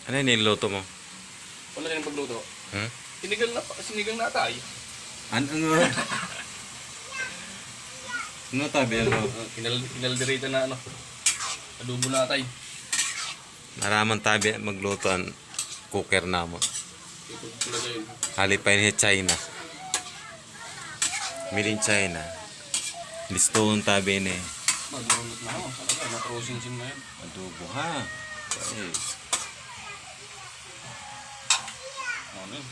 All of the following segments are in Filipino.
Ano yung niluto mo? Wala rin pagluto. Hmm? Sinigang na atay. Ano? Ano tabi ano? Kinalderita na ano. Adobo na atay. Naraman tabi maglutoan cooker na mo. Ito talaga yun. Halipay ni China. Milin China. Listoon tabi ni. Maglulot na ako. Talaga, natrosin-sin na yun. Adobo ha. Okay. Ano yun?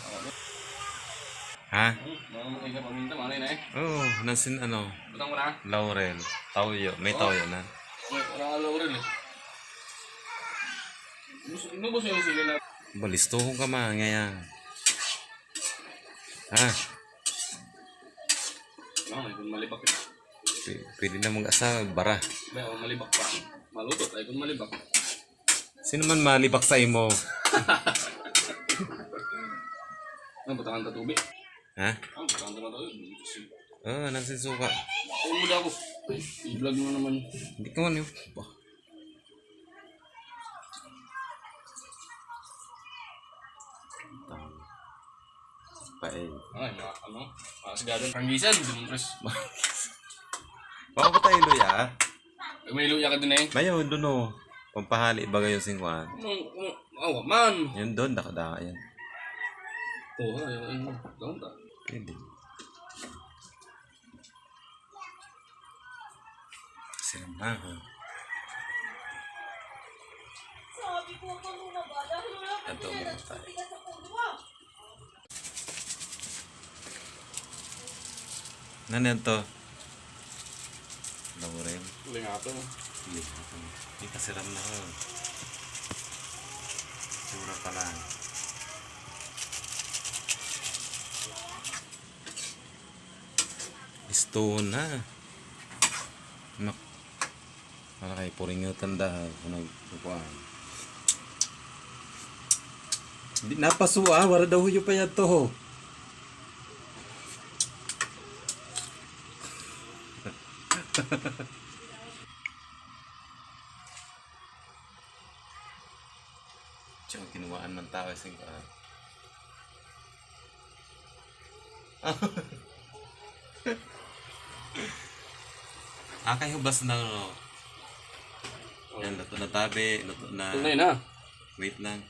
Ha? Mga mga isa paminta, mga na eh. Oh, nasin ano? Butang mo na. Laurel. Tawyo. May tawyo na. Wala ka laurel eh. Inubos yung sili na. Balistoon ka ma. Ngayon. Ha? Ay, kung malibak eh. Pwede na mag-asa. Bara. May kung malibak pa. Malutot ay kung malibak. Sino man malibak sa imo? Ang butangan ta tubig. Ha? Ang butangan ta na tayo. Oh, nasin suka. Ay, muda ako. Ay, i-vlog mo naman. Hindi ka man yun. Bah. Paeng. Ay, mga ano. Mga sigadon. Panggisan. Dumungkres. Baka ba tayo luya? May luya ka dun eh. Mayo, doon o. Pampahali bagay yung singkuhan. Oh, man. Yun doon, daka yan. Oo, ayun. Doon ta. Pwede. Siram na ha. Sabi ko pa muna ba? Dahil wala pa Ito, sila muna tayo. sa puno mo. Ano yan to? Laurel. Uling nga ito. Hindi ka siram na ho. Sura pa lang. Stone na. Nak. Para kay puring yung tanda. Kung nagpupuan. Hindi napasuwa. Wala daw huyo pa yan to ho. Tsaka kinuhaan ng tao yung singkaan. Kayo bas na no. Yan, luto na tabi, luto na. Tunay na. Wait lang.